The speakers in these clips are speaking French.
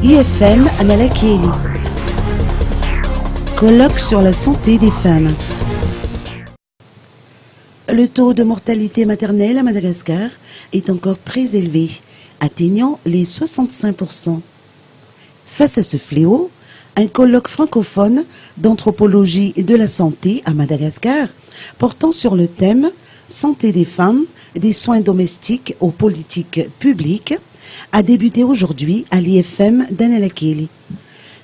IFM Analakeli. Colloque sur la santé des femmes. Le taux de mortalité maternelle à Madagascar est encore très élevé, atteignant les 65%. Face à ce fléau, un colloque francophone d'anthropologie de la santé à Madagascar, portant sur le thème « Santé des femmes, des soins domestiques aux politiques publiques », a débuté aujourd'hui à l'IFM d'Analakeli.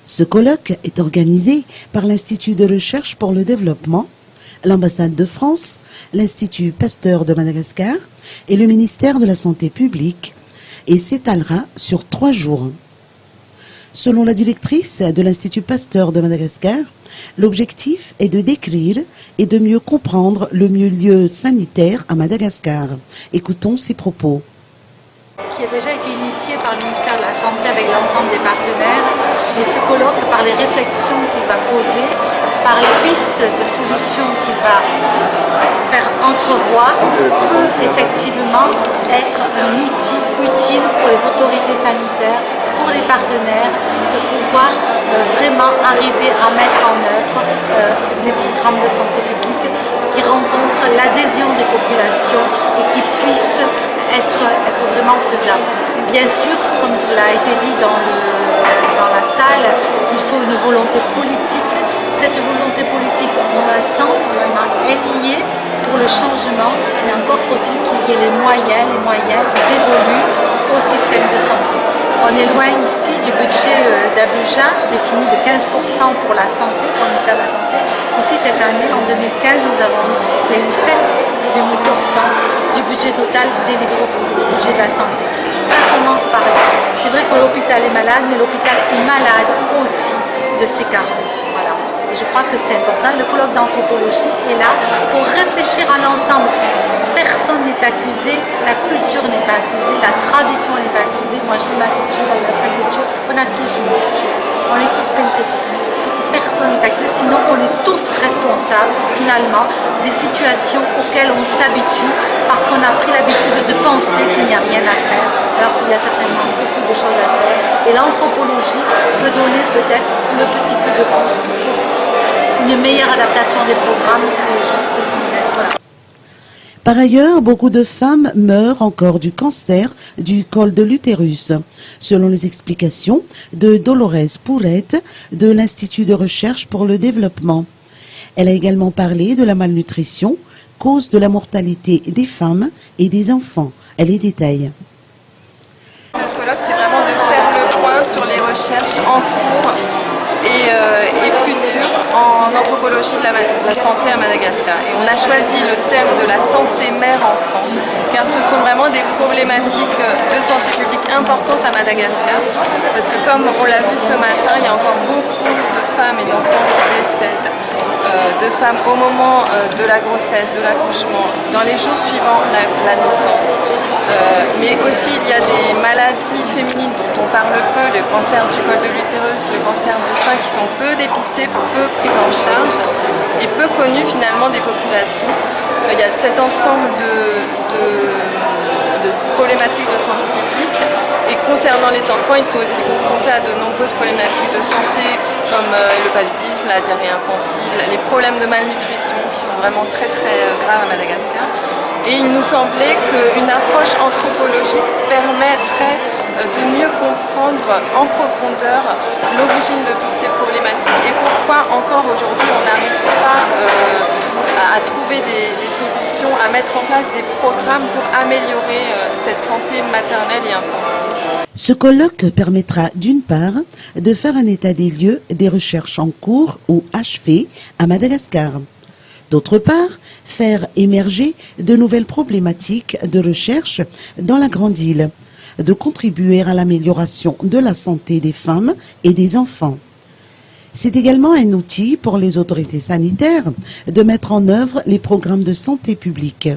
Ce colloque est organisé par l'Institut de recherche pour le développement, l'ambassade de France, l'Institut Pasteur de Madagascar et le ministère de la Santé publique et s'étalera sur 3 jours. Selon la directrice de l'Institut Pasteur de Madagascar, l'objectif est de décrire et de mieux comprendre le milieu sanitaire à Madagascar. Écoutons ses propos. Qui a déjà été initié par le ministère de la Santé avec l'ensemble des partenaires, et ce colloque, par les réflexions qu'il va poser, par les pistes de solutions qu'il va faire entrevoir, peut effectivement être un outil utile pour les autorités sanitaires, pour les partenaires, de pouvoir vraiment arriver à mettre en œuvre les programmes de santé publique qui rencontrent l'adhésion des populations et qui puissent être vraiment faisable. Bien sûr, comme cela a été dit dans la salle, il faut une volonté politique. Cette volonté politique, on la sent, elle y est pour le changement, mais encore faut-il qu'il y ait les moyens dévolus au système de santé. On est loin ici du budget d'Abuja, défini de 15% pour la santé, pour le ministère de la Santé. Ici, cette année, en 2015, il y a eu 7,5% du budget total délivré au budget de la santé. Ça commence par là. C'est vrai que l'hôpital est malade, mais l'hôpital est malade aussi de ses carences. Voilà. Et je crois que c'est important. Le colloque d'anthropologie est là pour réfléchir à l'ensemble. Personne n'est accusé, la culture n'est pas accusée, la tradition n'est pas accusée. Moi j'ai ma culture, elle a sa culture, on a tous une culture, on est tous pénétrés. Personne n'est accusé, sinon on est tous responsables finalement des situations auxquelles on s'habitue parce qu'on a pris l'habitude de penser qu'il n'y a rien à faire, alors qu'il y a certainement beaucoup de choses à faire. Et l'anthropologie peut donner peut-être le petit coup de pouce pour une meilleure adaptation des programmes, c'est juste une. Par ailleurs, beaucoup de femmes meurent encore du cancer du col de l'utérus, selon les explications de Dolores Pourrette de l'Institut de recherche pour le développement. Elle a également parlé de la malnutrition, cause de la mortalité des femmes et des enfants. Elle les détaille. Ce colloque, c'est vraiment de faire le point sur les recherches en cours et futures en anthropologie de la santé à Madagascar. Et on a choisi le thème de la santé mère-enfant, car ce sont vraiment des problématiques de santé publique importantes à Madagascar, parce que comme on l'a vu ce matin, il y a encore beaucoup de femmes et d'enfants qui décèdent, de femmes au moment de la grossesse, de l'accouchement, dans les jours suivant la naissance. Mais aussi il y a des maladies féminines dont on parle peu, le cancer du col de l'utérus, le cancer du sein, qui sont peu dépistés, peu pris en charge et peu connus finalement des populations. Il y a cet ensemble de problématiques de santé publique, et concernant les enfants, ils sont aussi confrontés à de nombreuses problématiques de santé comme le paludisme, la diarrhée infantile, les problèmes de malnutrition qui sont vraiment très graves à Madagascar. Et il nous semblait qu'une approche anthropologique permettrait de mieux comprendre en profondeur l'origine de toutes ces problématiques et pourquoi encore aujourd'hui on n'arrive pas à trouver des solutions, à mettre en place des programmes pour améliorer cette santé maternelle et infantile. Ce colloque permettra d'une part de faire un état des lieux des recherches en cours ou achevées à Madagascar. D'autre part, faire émerger de nouvelles problématiques de recherche dans la grande île, de contribuer à l'amélioration de la santé des femmes et des enfants. C'est également un outil pour les autorités sanitaires de mettre en œuvre les programmes de santé publique.